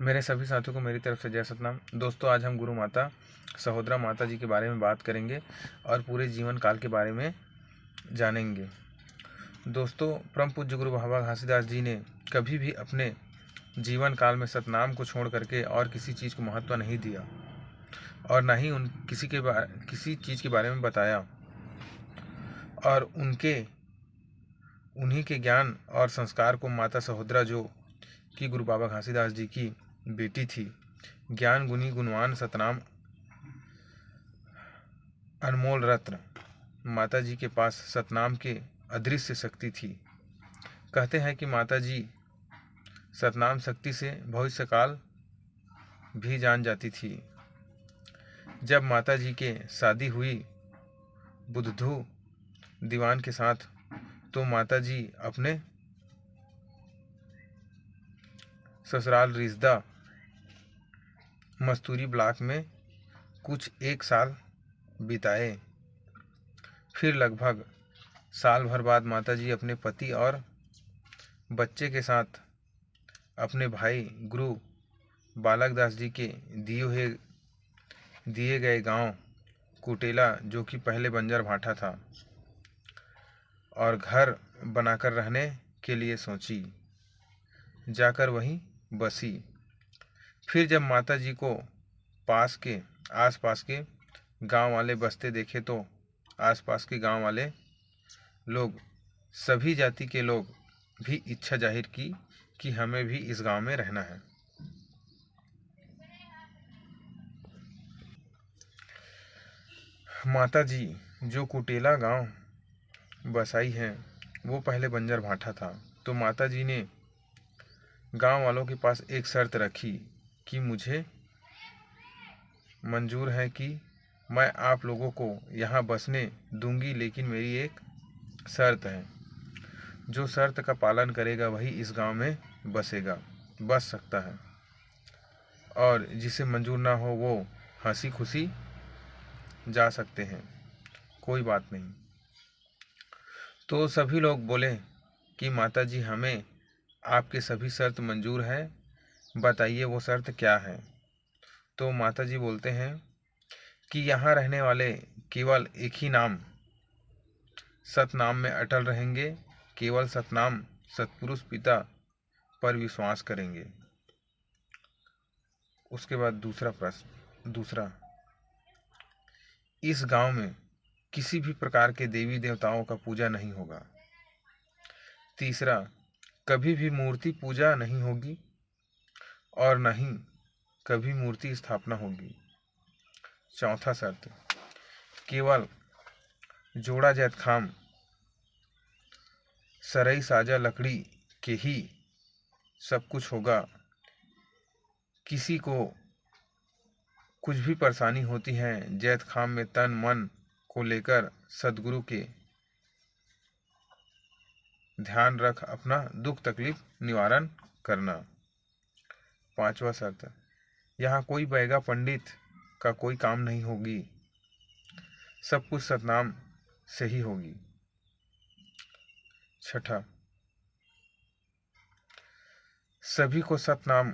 मेरे सभी साथियों को मेरी तरफ से जय सतनाम। दोस्तों, आज हम गुरु माता सहोदरा माता जी के बारे में बात करेंगे और पूरे जीवन काल के बारे में जानेंगे। दोस्तों, परम पूज्य गुरु बाबा घासीदास जी ने कभी भी अपने जीवन काल में सतनाम को छोड़ करके और किसी चीज़ को महत्व नहीं दिया और ना ही किसी चीज़ के बारे में बताया। और उन्हीं के ज्ञान और संस्कार को माता सहोदरा, जो कि गुरु बाबा घासीदास जी की बेटी थी, ज्ञान गुनी गुणवान सतनाम अनमोल रत्न, माता जी के पास सतनाम के अदृश्य शक्ति थी। कहते हैं कि माता जी सतनाम शक्ति से भविष्य काल भी जान जाती थी। जब माता जी के शादी हुई बुद्धू दीवान के साथ, तो माता जी अपने ससुराल रिश्दा मस्तूरी ब्लॉक में कुछ 1 साल बिताए। फिर लगभग साल भर बाद माता जी अपने पति और बच्चे के साथ अपने भाई गुरु बालक दास जी के दिए गए गांव कुटेला, जो कि पहले बंजर भाटा था, और घर बनाकर रहने के लिए सोची। जाकर वहीं बसी। फिर जब माता जी को आसपास के गांव वाले बसते देखे, तो आसपास के गांव वाले लोग, सभी जाति के लोग भी इच्छा जाहिर की कि हमें भी इस गांव में रहना है। माता जी जो कुटेला गांव बसाई है, वो पहले बंजर भाटा था। तो माता जी ने गांव वालों के पास एक शर्त रखी कि मुझे मंजूर है कि मैं आप लोगों को यहाँ बसने दूंगी, लेकिन मेरी एक शर्त है। जो शर्त का पालन करेगा वही इस गांव में बस सकता है, और जिसे मंजूर ना हो वो हंसी खुशी जा सकते हैं, कोई बात नहीं। तो सभी लोग बोले कि माता जी, हमें आपके सभी शर्त मंजूर है, बताइए वो शर्त क्या है। तो माता जी बोलते हैं कि यहाँ रहने वाले केवल एक ही नाम, सतनाम में अटल रहेंगे, केवल सतनाम सतपुरुष पिता पर विश्वास करेंगे। उसके बाद दूसरा, इस गांव में किसी भी प्रकार के देवी देवताओं का पूजा नहीं होगा। तीसरा, कभी भी मूर्ति पूजा नहीं होगी और न ही कभी मूर्ति स्थापना होगी। चौथा शर्त, केवल जोड़ा जैतखाम सरई साजा लकड़ी के ही सब कुछ होगा। किसी को कुछ भी परेशानी होती है, जैतखाम में तन मन को लेकर सदगुरु के ध्यान रख अपना दुख तकलीफ निवारण करना। पांचवा शर्त, यहाँ कोई बैगा पंडित का कोई काम नहीं होगी, सब कुछ सतनाम से ही होगी। छठा, सभी को सतनाम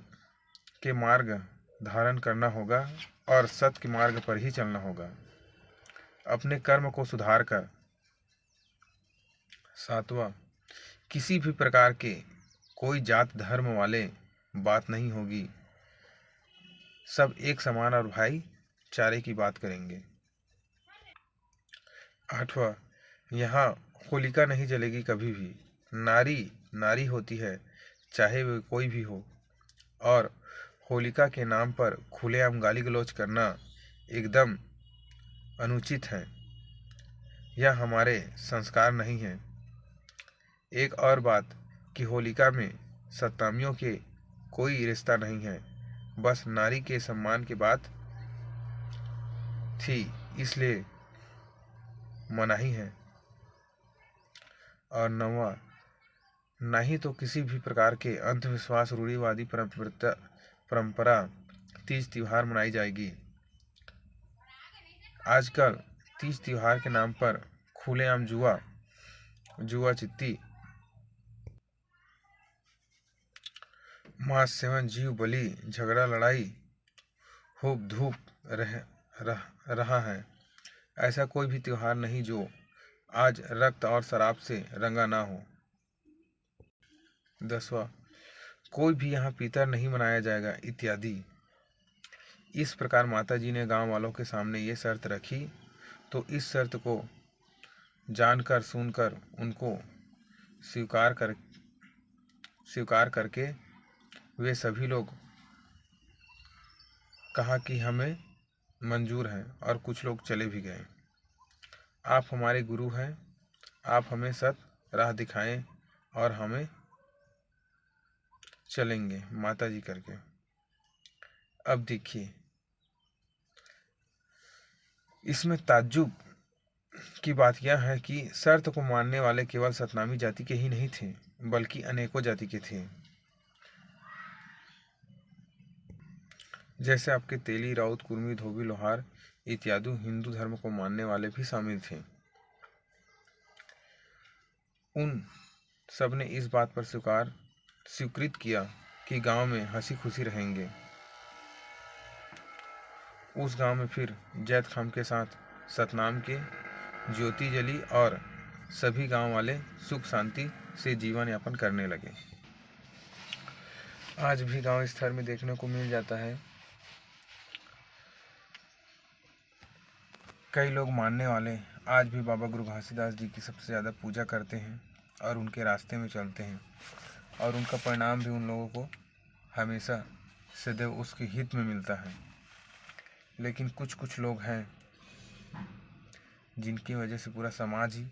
के मार्ग धारण करना होगा और सत्य के मार्ग पर ही चलना होगा, अपने कर्म को सुधार कर। सातवां, किसी भी प्रकार के कोई जात धर्म वाले बात नहीं होगी, सब एक समान और भाईचारे की बात करेंगे। आठवां, यहाँ होलिका नहीं जलेगी कभी भी। नारी नारी होती है, चाहे वे कोई भी हो, और होलिका के नाम पर खुलेआम गाली गलौज करना एकदम अनुचित है। यह हमारे संस्कार नहीं है। एक और बात कि होलिका में सतनामियों के कोई रिश्ता नहीं है, बस नारी के सम्मान की बात थी, इसलिए मनाही है। और नौवां, नहीं तो किसी भी प्रकार के अंधविश्वास रूढ़िवादी परंपरा तीज त्योहार मनाई जाएगी। आजकल तीज त्योहार के नाम पर खुलेआम जुआ चित्ती मांस सेवन, जीव बलि, झगड़ा लड़ाई, हुप धूप रहा है। ऐसा कोई भी त्योहार नहीं जो आज रक्त और शराब से रंगा ना हो। 10वां, कोई भी यहाँ पीतर नहीं मनाया जाएगा इत्यादि। इस प्रकार माताजी ने गांव वालों के सामने ये शर्त रखी, तो इस शर्त को जानकर सुनकर उनको स्वीकार करके वे सभी लोग कहा कि हमें मंजूर है, और कुछ लोग चले भी गए। आप हमारे गुरु हैं, आप हमें सत्य राह दिखाएं और हमें चलेंगे माताजी करके। अब देखिए, इसमें ताज्जुब की बात यह है कि शर्त को मानने वाले केवल सतनामी जाति के ही नहीं थे, बल्कि अनेकों जाति के थे। जैसे आपके तेली, राउत, कुर्मी, धोबी, लोहार इत्यादि हिंदू धर्म को मानने वाले भी शामिल थे। उन सब ने इस बात पर स्वीकृत किया कि गांव में हंसी खुशी रहेंगे। उस गांव में फिर जैत खाम के साथ सतनाम के ज्योति जली और सभी गांव वाले सुख शांति से जीवन यापन करने लगे। आज भी गांव स्तर में देखने को मिल जाता है। कई लोग मानने वाले आज भी बाबा गुरु घासीदास जी की सबसे ज़्यादा पूजा करते हैं और उनके रास्ते में चलते हैं, और उनका परिणाम भी उन लोगों को हमेशा सदैव उसके हित में मिलता है। लेकिन कुछ लोग हैं जिनकी वजह से पूरा समाज ही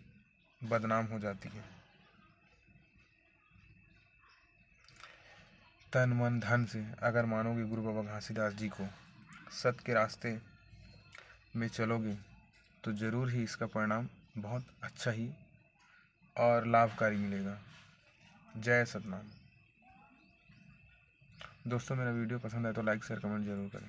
बदनाम हो जाती है। तन मन धन से अगर मानोगे गुरु बाबा घासीदास जी को, सत्य के रास्ते में चलोगे, तो ज़रूर ही इसका परिणाम बहुत अच्छा ही और लाभकारी मिलेगा। जय सतनाम। दोस्तों, मेरा वीडियो पसंद आए तो लाइक शेयर कमेंट जरूर करें।